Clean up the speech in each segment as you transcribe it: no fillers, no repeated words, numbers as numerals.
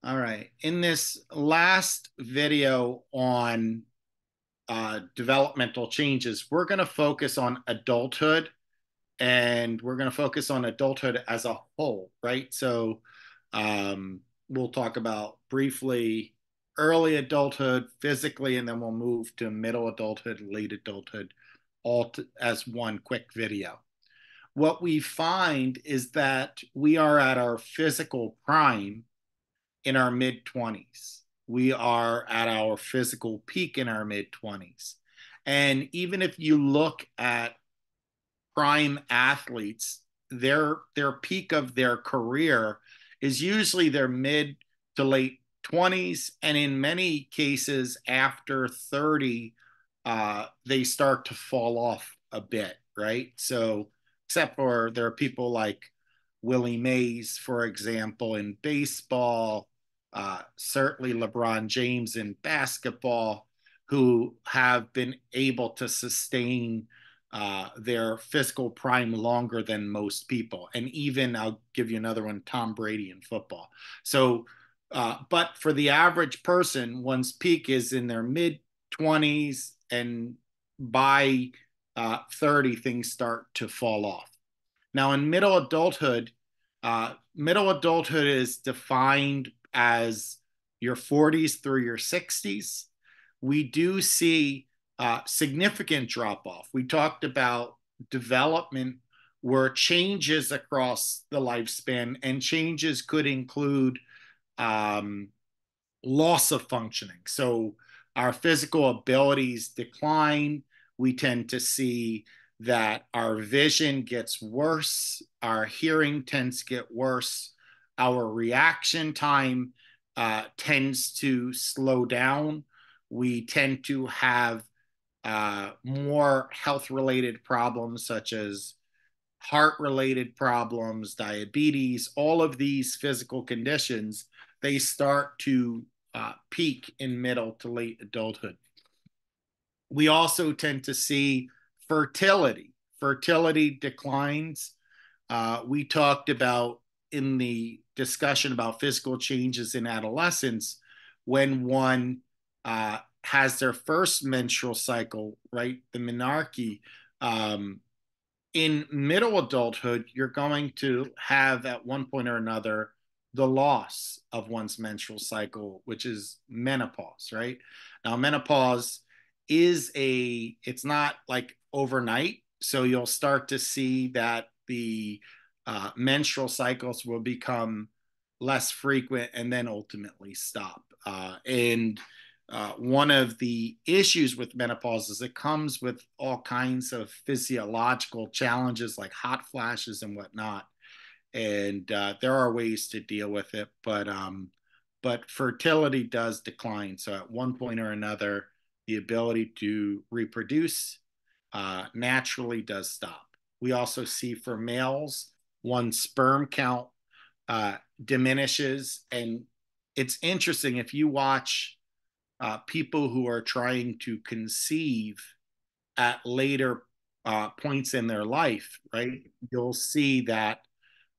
All right. In this last video on developmental changes, we're going to focus on adulthood and we're going to focus on adulthood as a whole, right? So we'll talk about briefly early adulthood physically, and then we'll move to middle adulthood, late adulthood, as one quick video. What we find is that we are at our physical prime in our mid 20s. We are at our physical peak in our mid 20s. And even if you look at prime athletes, their peak of their career is usually their mid to late 20s, and in many cases after 30 they start to fall off a bit, right? So except for there are people like Willie Mays, for example, in baseball, certainly LeBron James in basketball, who have been able to sustain their physical prime longer than most people. And even, I'll give you another one, Tom Brady in football. So, but for the average person, one's peak is in their mid 20s, and by 30, things start to fall off. Now, in middle adulthood is defined as your 40s through your 60s. We do see significant drop off. We talked about development where changes across the lifespan, and changes could include um, loss of functioning. So our physical abilities decline. We tend to see that our vision gets worse, our hearing tends to get worse, our reaction time tends to slow down. We tend to have more health related problems such as heart related problems, diabetes, all of these physical conditions, they start to peak in middle to late adulthood. We also tend to see fertility. Fertility declines. We talked about in the discussion about physical changes in adolescence when one has their first menstrual cycle, right? The menarche. In middle adulthood, you're going to have at one point or another the loss of one's menstrual cycle, which is menopause, right? Now, menopause it's not like overnight. So you'll start to see that the menstrual cycles will become less frequent and then ultimately stop. And one of the issues with menopause is it comes with all kinds of physiological challenges like hot flashes and whatnot. And there are ways to deal with it, but fertility does decline. So at one point or another, the ability to reproduce naturally does stop. We also see for males, one sperm count diminishes. And it's interesting if you watch people who are trying to conceive at later points in their life, right? You'll see that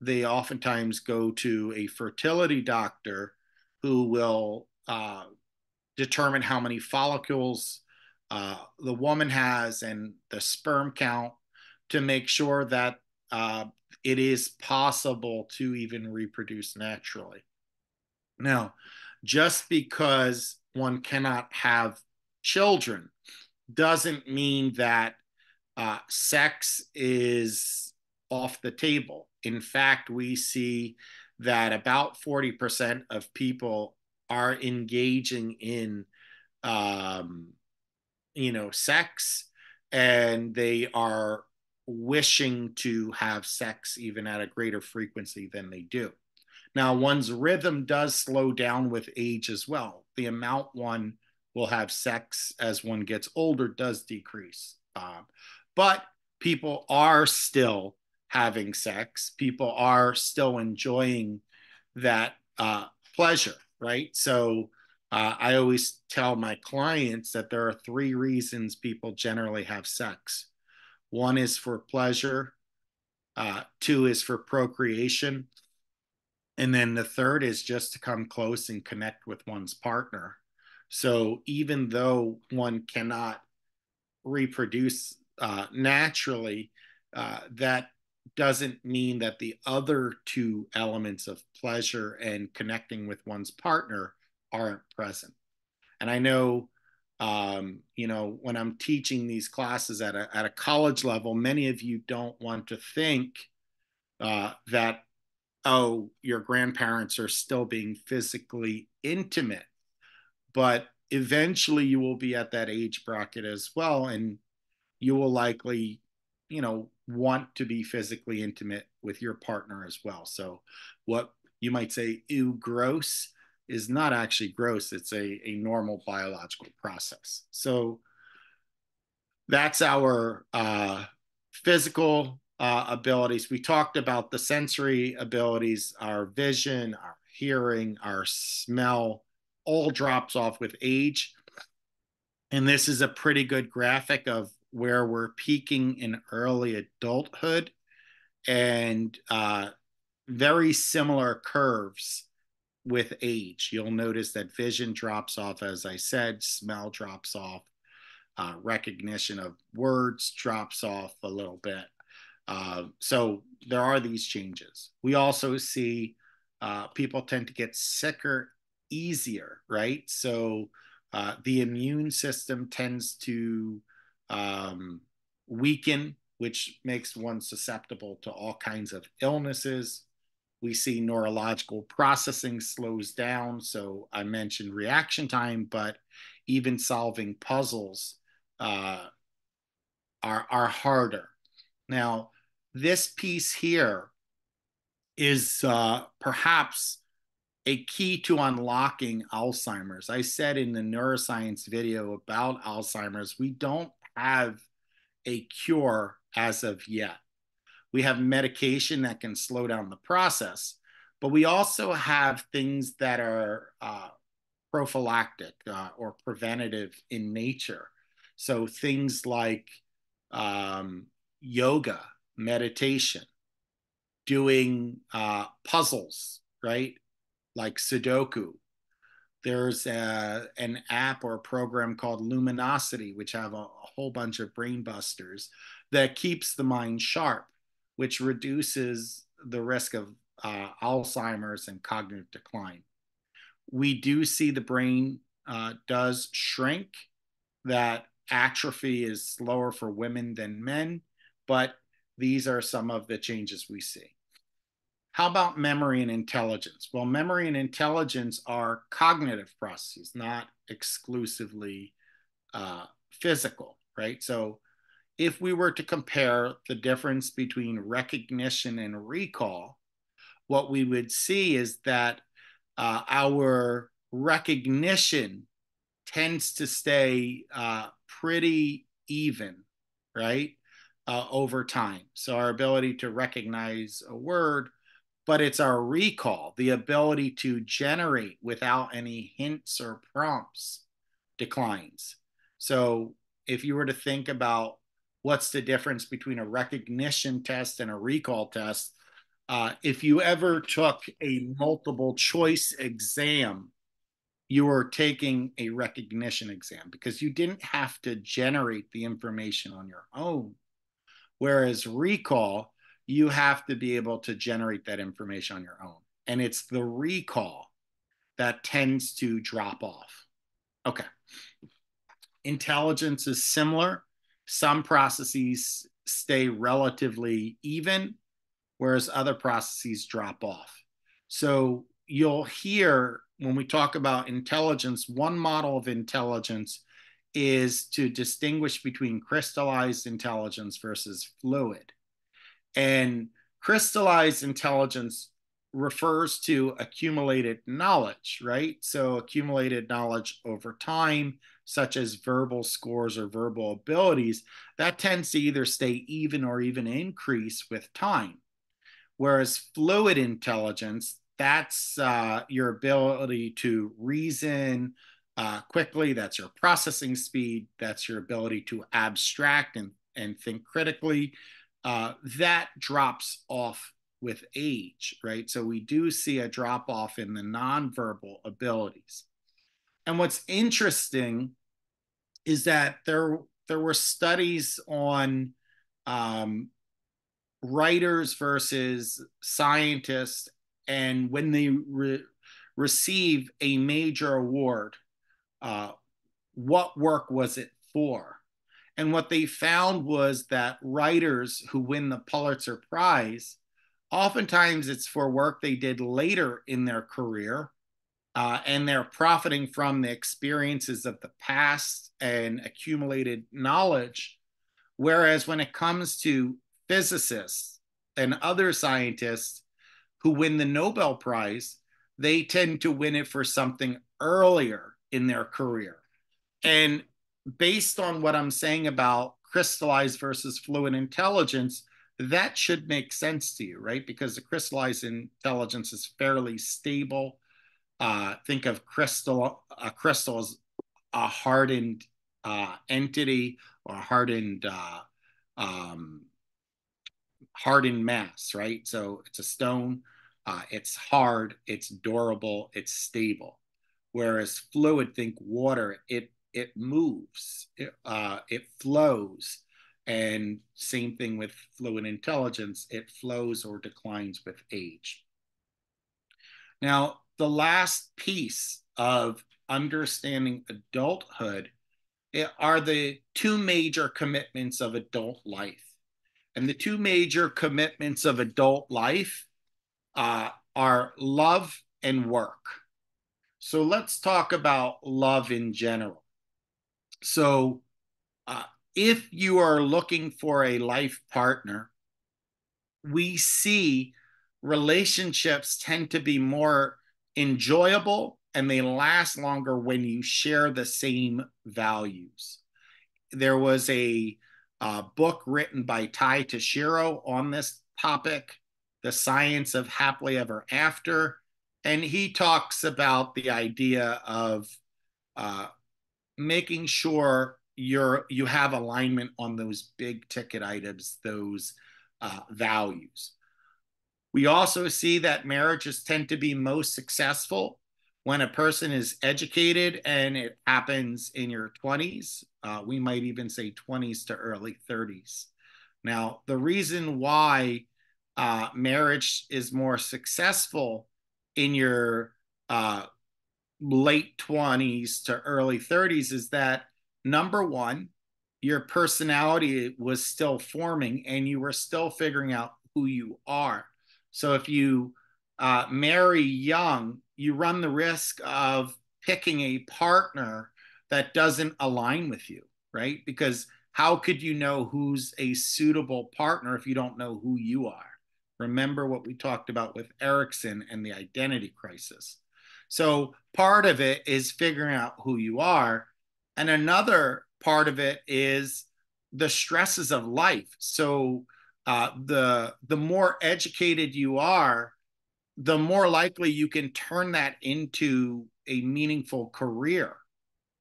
they oftentimes go to a fertility doctor who will determine how many follicles the woman has and the sperm count to make sure that it is possible to even reproduce naturally. Now, just because one cannot have children doesn't mean that sex is off the table. In fact, we see that about 40% of people are engaging in, um, sex, and they are wishing to have sex even at a greater frequency than they do. Now, one's rhythm does slow down with age as well. The amount one will have sex as one gets older does decrease. But people are still having sex. People are still enjoying that pleasure, right? So I always tell my clients that there are three reasons people generally have sex. One is for pleasure, two is for procreation, And then the third is just to come close and connect with one's partner. So even though one cannot reproduce naturally, that doesn't mean that the other two elements of pleasure and connecting with one's partner aren't present. And I know, when I'm teaching these classes at a college level, many of you don't want to think that, oh, your grandparents are still being physically intimate, but eventually you will be at that age bracket as well. And you will likely, want to be physically intimate with your partner as well. So, what you might say, ew, gross, is not actually gross. It's a normal biological process. So, that's our physical abilities. We talked about the sensory abilities, our vision, our hearing, our smell, all drops off with age. And this is a pretty good graphic of where we're peaking in early adulthood, and very similar curves with age. You'll notice that vision drops off, as I said, smell drops off, recognition of words drops off a little bit. So there are these changes. We also see people tend to get sicker easier, right? So the immune system tends to um, weaken, which makes one susceptible to all kinds of illnesses. We see neurological processing slows down. So I mentioned reaction time, but even solving puzzles uh, are harder. Now, this piece here is perhaps a key to unlocking Alzheimer's. I said in the neuroscience video about Alzheimer's, we don't have a cure as of yet. We have medication that can slow down the process, but we also have things that are prophylactic or preventative in nature. So things like um, yoga, meditation, doing puzzles, right? Like Sudoku. There's an app or a program called Luminosity, which have a whole bunch of brain busters that keeps the mind sharp, which reduces the risk of Alzheimer's and cognitive decline. We do see the brain does shrink, that atrophy is slower for women than men, but these are some of the changes we see. How about memory and intelligence? Well, memory and intelligence are cognitive processes, not exclusively physical, right? So if we were to compare the difference between recognition and recall, what we would see is that our recognition tends to stay pretty even, right, over time. So our ability to recognize a word, but it's our recall, the ability to generate without any hints or prompts, declines. So if you were to think about what's the difference between a recognition test and a recall test, if you ever took a multiple choice exam, you were taking a recognition exam because you didn't have to generate the information on your own. Whereas recall, you have to be able to generate that information on your own. And it's the recall that tends to drop off. Okay. Intelligence is similar. Some processes stay relatively even, whereas other processes drop off. So you'll hear when we talk about intelligence, one model of intelligence is to distinguish between crystallized intelligence versus fluid. And crystallized intelligence refers to accumulated knowledge, right? So accumulated knowledge over time, such as verbal scores or verbal abilities, that tends to either stay even or even increase with time. Whereas fluid intelligence, that's your ability to reason quickly, that's your processing speed, that's your ability to abstract and think critically. That drops off with age, right? So we do see a drop off in the nonverbal abilities. And what's interesting is that there were studies on um, writers versus scientists, and when they receive a major award, uh, what work was it for? And what they found was that writers who win the Pulitzer Prize, oftentimes it's for work they did later in their career, and they're profiting from the experiences of the past and accumulated knowledge. Whereas when it comes to physicists and other scientists who win the Nobel Prize, they tend to win it for something earlier in their career. And based on what I'm saying about crystallized versus fluid intelligence, that should make sense to you, right? Because the crystallized intelligence is fairly stable. Think of crystal as a hardened entity or a um, hardened mass, right? So it's a stone, it's hard, it's durable, it's stable. Whereas fluid, think water, it moves, it flows. And same thing with fluid intelligence, it flows or declines with age. Now, the last piece of understanding adulthood are the two major commitments of adult life. And the two major commitments of adult life are love and work. So let's talk about love in general. So, uh, if you are looking for a life partner, we see relationships tend to be more enjoyable and they last longer when you share the same values. There was a book written by Tai Tashiro on this topic, The Science of Happily Ever After. And he talks about the idea of uh, making sure you have alignment on those big ticket items, those values. We also see that marriages tend to be most successful when a person is educated, and it happens in your 20s. We might even say 20s to early 30s. Now, the reason why marriage is more successful in your late 20s to early 30s is that, number one, your personality was still forming and you were still figuring out who you are. So if you marry young, you run the risk of picking a partner that doesn't align with you, right? Because how could you know who's a suitable partner if you don't know who you are? Remember what we talked about with Erickson and the identity crisis. So part of it is figuring out who you are. And another part of it is the stresses of life. So the more educated you are, the more likely you can turn that into a meaningful career,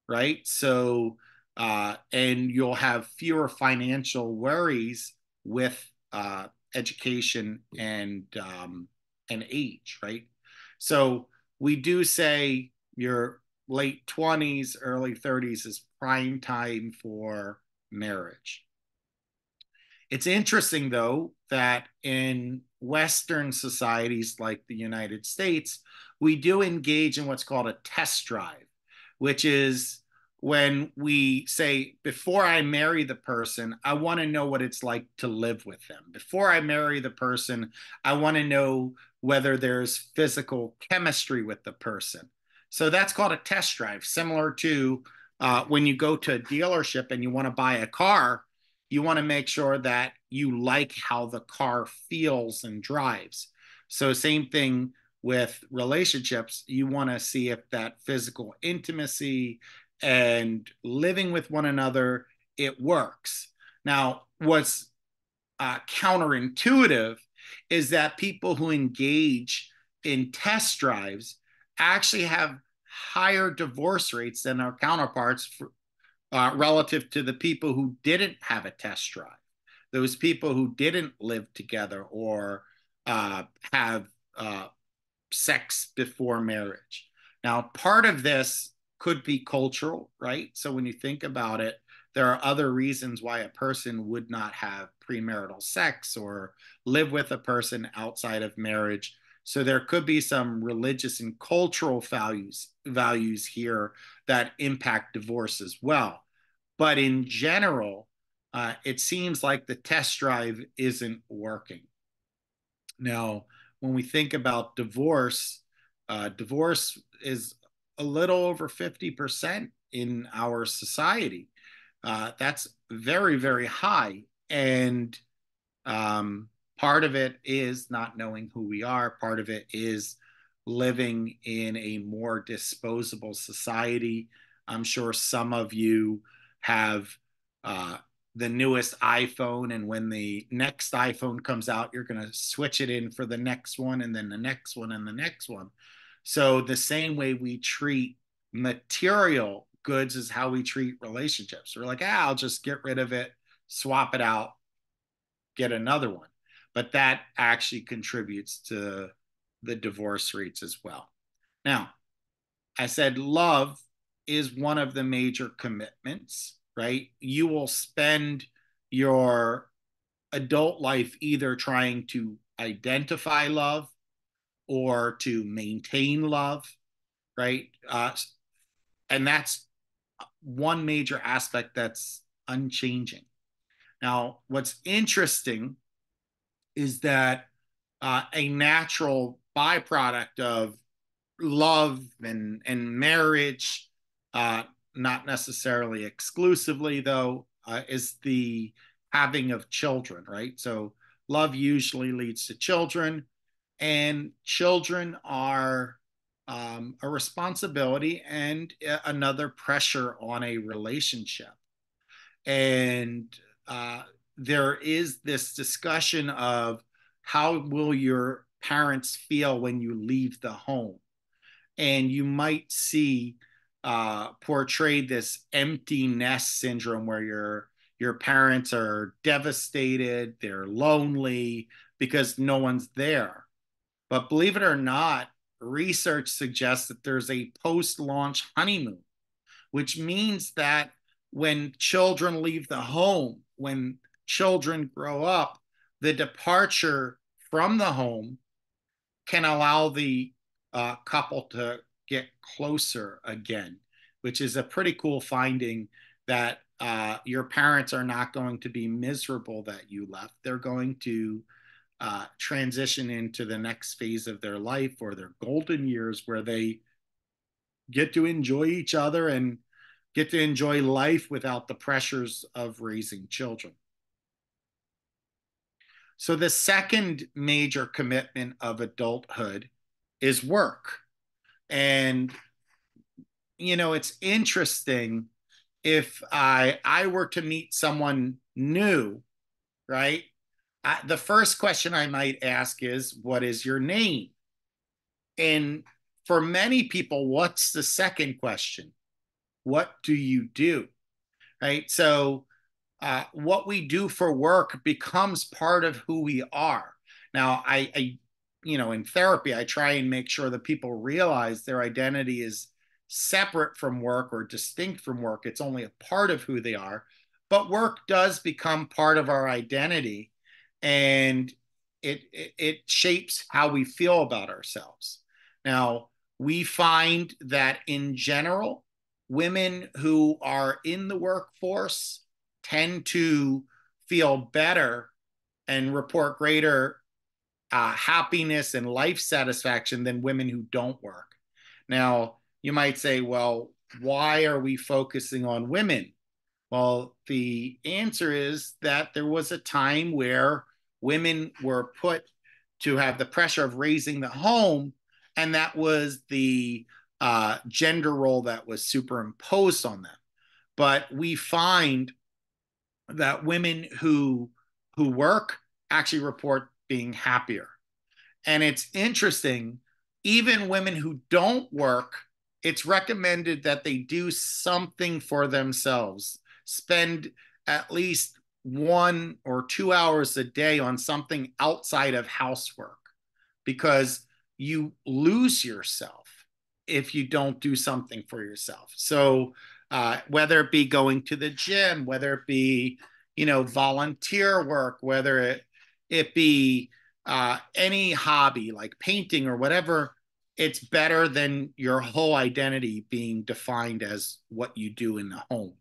right? So and you'll have fewer financial worries with education and age, right? So we do say your late 20s, early 30s is prime time for marriage. It's interesting, though, that in Western societies like the United States, we do engage in what's called a test drive, which is when we say, before I marry the person, I want to know what it's like to live with them. Before I marry the person, I want to know whether there's physical chemistry with the person. So that's called a test drive, similar to when you go to a dealership and you want to buy a car, you want to make sure that you like how the car feels and drives. So same thing with relationships. You want to see if that physical intimacy and living with one another, it works. Now, what's counterintuitive is that people who engage in test drives actually have higher divorce rates than our counterparts relative to the people who didn't have a test drive, those people who didn't live together or have sex before marriage. Now, part of this could be cultural, right? So when you think about it, there are other reasons why a person would not have premarital sex or live with a person outside of marriage. So there could be some religious and cultural values here that impact divorce as well. But in general, it seems like the test drive isn't working. Now, when we think about divorce, divorce is a little over 50% in our society. That's very, very high. And um, part of it is not knowing who we are. Part of it is living in a more disposable society. I'm sure some of you have uh, the newest iPhone, and when the next iPhone comes out, you're going to switch it in for the next one, and then the next one, and the next one. So, the same way we treat material goods is how we treat relationships. We're like, I'll just get rid of it, swap it out, get another one. But that actually contributes to the divorce rates as well. Now, I said love is one of the major commitments, right? You will spend your adult life either trying to identify love or to maintain love, right? And that's one major aspect that's unchanging. Now, what's interesting is that a natural byproduct of love and marriage, uh, not necessarily exclusively though, is the having of children, right? So love usually leads to children, and children are a responsibility and another pressure on a relationship. And there is this discussion of how will your parents feel when you leave the home, and you might see portrayed this empty nest syndrome where your parents are devastated, they're lonely because no one's there. But believe it or not, research suggests that there's a post-launch honeymoon, which means that when children leave the home, when children grow up, the departure from the home can allow the couple to get closer again, which is a pretty cool finding that your parents are not going to be miserable that you left. They're going to transition into the next phase of their life or their golden years where they get to enjoy each other and get to enjoy life without the pressures of raising children. So, the second major commitment of adulthood is work. And, it's interesting if I were to meet someone new, right? The first question I might ask is, what is your name? And for many people, what's the second question? What do you do? Right. So, what we do for work becomes part of who we are. Now, in therapy, I try and make sure that people realize their identity is separate from work or distinct from work. It's only a part of who they are. But work does become part of our identity, and it shapes how we feel about ourselves. Now, we find that in general, women who are in the workforce tend to feel better and report greater happiness and life satisfaction than women who don't work. Now, you might say, well, why are we focusing on women? Well, the answer is that there was a time where women were put to have the pressure of raising the home, and that was the gender role that was superimposed on them. But we find that women who work actually report being happier. And it's interesting, even women who don't work, it's recommended that they do something for themselves. Spend at least 1 or 2 hours a day on something outside of housework. because you lose yourself if you don't do something for yourself. So whether it be going to the gym, whether it be, volunteer work, whether it be any hobby like painting or whatever, it's better than your whole identity being defined as what you do in the home.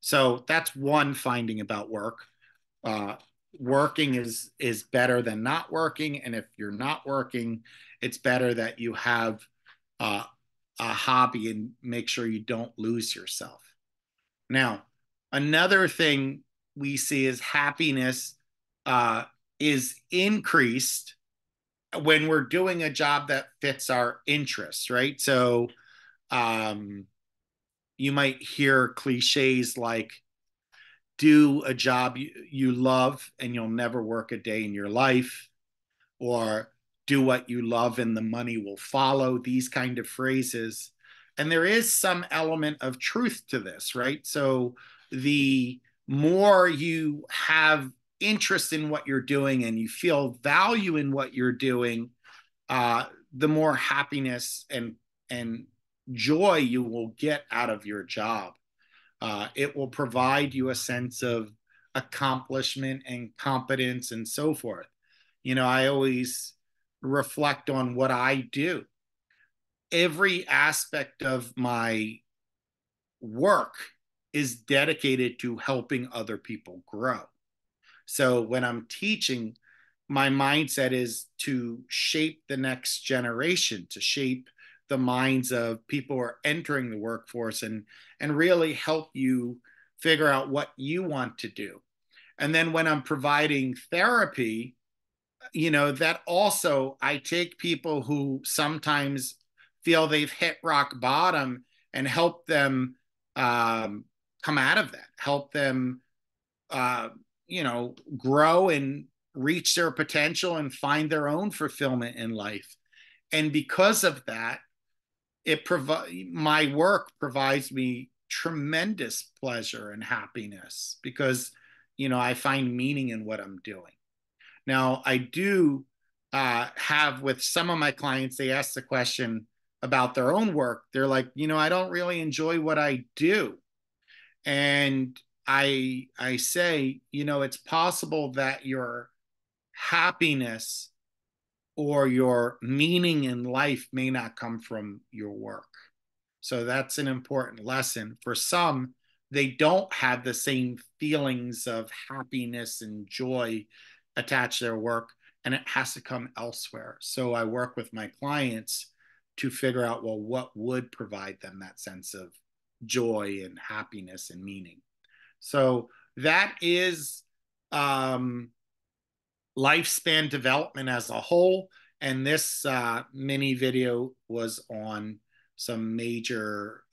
So that's one finding about work. uh, Working is better than not working, and if you're not working, it's better that you have uh, a hobby and make sure you don't lose yourself. Now, another thing we see is happiness uh, is increased when we're doing a job that fits our interests, right? So um, you might hear cliches like, do a job you love and you'll never work a day in your life, or do what you love and the money will follow, these kind of phrases. And there is some element of truth to this, right? So the more you have interest in what you're doing and you feel value in what you're doing, the more happiness and joy you will get out of your job. It will provide you a sense of accomplishment and competence and so forth. I always reflect on what I do. Every aspect of my work is dedicated to helping other people grow. So when I'm teaching, my mindset is to shape the next generation, to shape the minds of people who are entering the workforce, and really help you figure out what you want to do. And then when I'm providing therapy, that also, I take people who sometimes feel they've hit rock bottom and help them um, come out of that, help them uh, grow and reach their potential and find their own fulfillment in life. And because of that, my work provides me tremendous pleasure and happiness because I find meaning in what I'm doing. Now, I do have with some of my clients, they ask the question about their own work. They're like, I don't really enjoy what I do. And I say, it's possible that your happiness or your meaning in life may not come from your work. So that's an important lesson. For some, they don't have the same feelings of happiness and joy attached to their work, and it has to come elsewhere. So I work with my clients to figure out, well, what would provide them that sense of joy and happiness and meaning. So that is um, lifespan development as a whole. And this mini video was on some major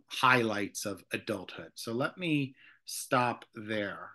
highlights of adulthood. So let me stop there.